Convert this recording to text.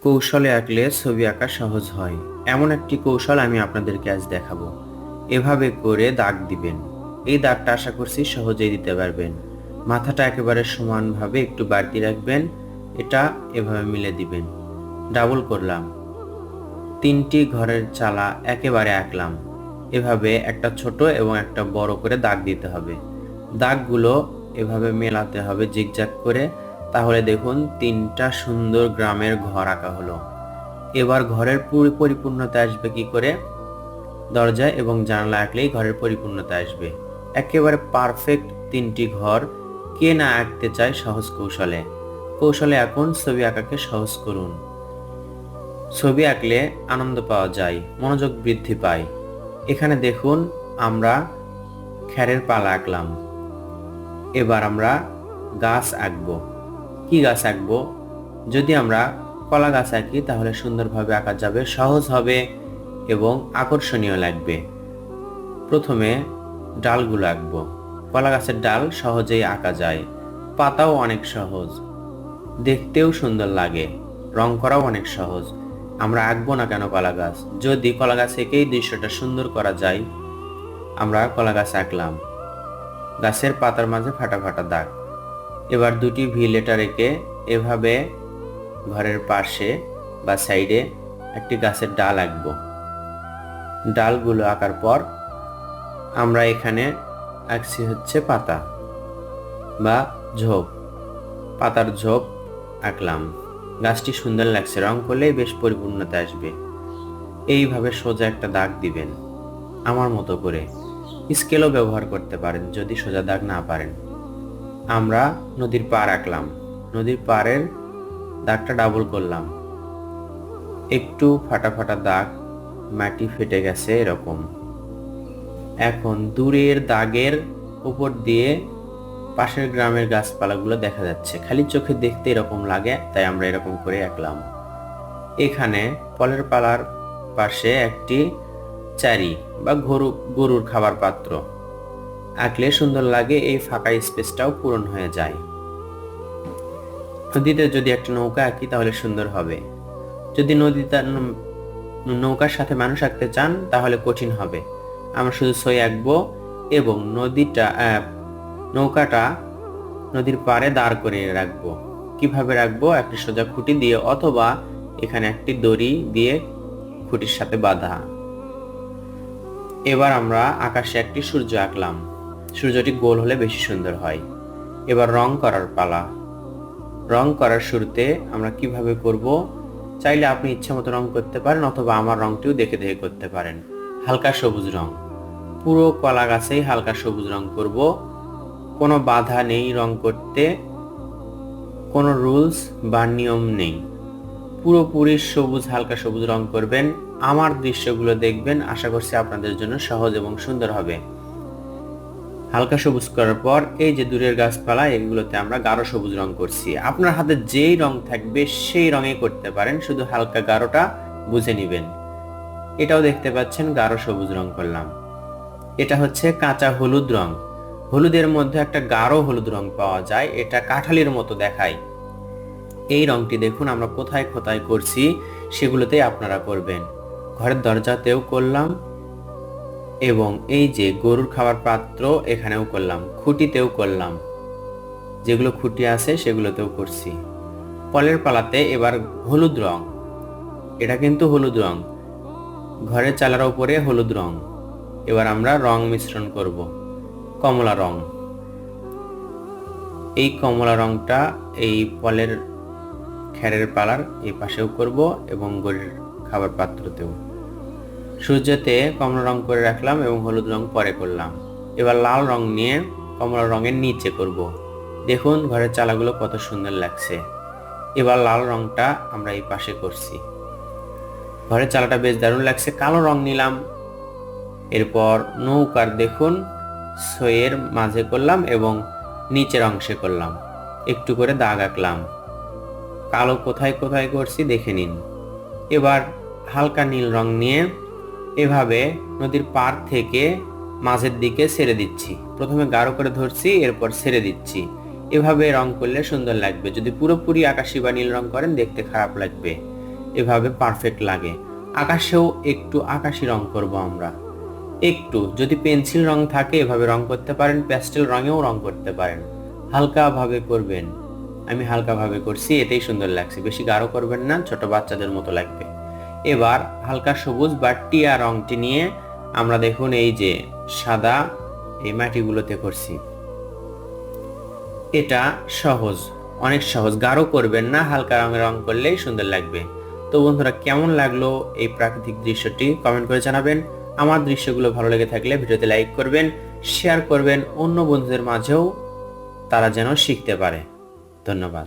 কৌশলে আঁকলে ছবি আঁকা সহজ হয় এমন একটি কৌশল আমি আপনাদেরকে আজ দেখাবো। এভাবে করে দাগ দিবেন। এই দাগটা আশা করছি সহজেই দিতে পারবেন। মাথাটা একেবারে সমানভাবে একটু বাড়তি রাখবেন। এটা এভাবে মিলে দিবেন। ডাবল করলাম। তিনটি ঘরের চালা একেবারে আঁকলাম। এভাবে একটা ছোট এবং একটা বড় করে দাগ দিতে হবে। দাগগুলো এভাবে মেলাতে হবে জিগজ্যাগ করে। তাহলে দেখুন তিনটা সুন্দর গ্রামের ঘর আঁকা হলো। এবার ঘরের পুরো পরিপূর্ণতা আসবে কি করে? দরজা এবং জানালা আঁকলেই ঘরের পরিপূর্ণতা আসবে। একেবারে পারফেক্ট তিনটি ঘর কে না আঁকতে চায় সহজ কৌশলে। কৌশলে আঁকুন, ছবি আঁকাকে সহজ করুন। ছবি আঁকলে আনন্দ পাওয়া যায়, মনোযোগ বৃদ্ধি পায়। এখানে দেখুন আমরা খ্যারের পালা আঁকলাম। এবার আমরা গাছ আঁকবো। কি গাছ আঁকবো? যদি আমরা কলা গাছ আঁকি তাহলে সুন্দরভাবে আঁকা যাবে, সহজ হবে এবং আকর্ষণীয় লাগবে। প্রথমে ডালগুলো আঁকবো। কলা গাছের ডাল সহজেই আঁকা যায়। পাতাও অনেক সহজ, দেখতেও সুন্দর লাগে, রং করাও অনেক সহজ। আমরা আঁকবো না কেন কলা গাছ? যদি কলা গাছ এঁকেই দৃশ্যটা সুন্দর করা যায়। আমরা কলা গাছ আঁকলাম। গাছের পাতার মাঝে ফাটা ফাটা দাগ। এবার দুটি ভি লেটার এঁকে এভাবে ঘরের পাশে বা সাইডে একটি গাছের ডাল আঁকবো। ডালগুলো আঁকার পর আমরা এখানে আঁকছি হচ্ছে পাতা বা ঝোপ। পাতার ঝোপ আঁকলাম। গাছটি সুন্দর লাগছে, রং করলেই বেশ পরিপূর্ণতা আসবে। এইভাবে সোজা একটা দাগ দিবেন আমার মতো করে। স্কেলও ব্যবহার করতে পারেন যদি সোজা দাগ না পারেন। আমরা নদীর পাড় আঁকলাম। নদীর পাড়ের দাগটা ডাবল করলাম। একটু ফাটা ফাটা দাগ, মাটি ফেটে গেছে এরকম। এখন দূরের দাগের উপর দিয়ে পাশের গ্রামের গাছপালাগুলো দেখা যাচ্ছে। খালি চোখে দেখতে এরকম লাগে, তাই আমরা এরকম করে আঁকলাম। এখানে ফলের পালার পাশে একটি চারি বা গরুর খাবার পাত্র আঁকলে সুন্দর লাগে। এই ফাঁকা স্পেসটাও পূরণ হয়ে যায়। নদীতে যদি একটা নৌকা আঁকি তাহলে সুন্দর হবে। যদি নৌকার সাথে মানুষ আঁকতে চান তাহলে কঠিন হবে। আমরা শুধু ছই আঁকবো এবং নৌকাটা নদীর পাড়ে দাঁড় করিয়ে রাখবো। কিভাবে রাখবো? একটি সোজা খুঁটি দিয়ে অথবা এখানে একটি দড়ি দিয়ে খুঁটির সাথে বাঁধা। এবার আমরা আকাশে একটি সূর্য আঁকলাম। সূর্যটি গোল হলে বেশি সুন্দর হয়। এবার রং করার পালা। রং করার শুরুতে আমরা কিভাবে করব? চাইলে আপনি ইচ্ছা মতো রং করতে পারেন অথবা আমার রংটিও দেখে দেখে করতে পারেন। হালকা সবুজ রং। পুরো কলা গাছেই হালকা সবুজ রং করব। কোনো বাধা নেই রং করতে, কোনো রুলস বা নিয়ম নেই। পুরোপুরি সবুজ, হালকা সবুজ রং করবেন। আমার দৃশ্যগুলো দেখবেন, আশা করছি আপনাদের জন্য সহজ এবং সুন্দর হবে। হালকা সবুজ করার পর এই যে দূরের গাছপালা, এগুলোতে আমরা গাঢ় সবুজ রং করছি। আপনার হাতে যেই রং থাকবে সেই রঙে করতে পারেন, শুধু হালকা গাঢ়টা বুঝে নেবেন। এটাও দেখতে পাচ্ছেন গাঢ় সবুজ রং করলাম। এটা হচ্ছে কাঁচা হলুদ রং। হলুদের মধ্যে একটা গাঢ় হলুদ রং পাওয়া যায়, এটা কাঁঠালির মতো দেখায়। এই রংটি দেখুন আমরা কোথায় কোথায় করছি, সেগুলোতেই আপনারা করবেন। ঘরের দরজাতেও করলাম এবং এই যে গরুর খাবার পাত্র এখানেও করলাম, খুঁটিতেও করলাম, যেগুলো খুঁটি আছে সেগুলোতেও করছি। ফলের পালাতে এবার হলুদ রং। এটা কিন্তু হলুদ রং, ঘরের চালার উপরে হলুদ রং। এবার আমরা রং মিশ্রণ করব। কমলা রং। এই কমলা রংটা এই ফলের খ্যারের পালার এই পাশেও করব এবং গরুর খাবার পাত্রতেও। সূর্যতে কমলা রং করে রাখলাম এবং হলুদ রং পরে করলাম। এবার লাল রং নিয়ে কমলা রঙের নিচে করব। দেখুন ঘরের চালাগুলো কত সুন্দর লাগছে। এবার লাল রংটা আমরা এই পাশে করছি। ঘরের চালাটা বেশ দারুণ লাগছে। কালো রং নিলাম। এরপর নৌকার দেখুন ছইয়ের মাঝে করলাম এবং নিচের অংশে করলাম। একটু করে দাগ আঁকলাম। কালো কোথায় কোথায় করছি দেখে নিন। এবার হালকা নীল রং নিয়ে এভাবে নদীর পাড় থেকে মাঝের দিকে ছেড়ে দিচ্ছি। প্রথমে গাঢ় করে ধরছি, এরপর ছেড়ে দিচ্ছি। এভাবে রং করলে সুন্দর লাগবে। যদি পুরোপুরি আকাশি বা নীল রং করেন দেখতে খারাপ লাগবে। এভাবে পারফেক্ট লাগে। আকাশেও একটু আকাশি রং করব আমরা। একটু যদি পেন্সিল রং থাকে এভাবে রং করতে পারেন, প্যাস্টেল রঙেও রং করতে পারেন। হালকাভাবে করবেন। আমি হালকাভাবে করছি, এতেই সুন্দর লাগছে। বেশি গাঢ় করবেন না, ছোট বাচ্চাদের মতো লাগবে। এবার হালকা সবুজ বা টিয়া রংটি নিয়ে আমরা দেখুন এই যে সাদা এই মাটিগুলোতে করছি। এটা সহজ, অনেক সহজ, গাঢ় করবেন না, হালকা রঙের রং করলেই সুন্দর লাগবে। তো বন্ধুরা, কেমন লাগলো এই প্রাকৃতিক দৃশ্যটি কমেন্ট করে জানাবেন। আমার দৃশ্যগুলো ভালো লেগে থাকলে ভিডিওতে লাইক করবেন, শেয়ার করবেন অন্য বন্ধুদের মাঝেও, তারা যেন শিখতে পারে। ধন্যবাদ।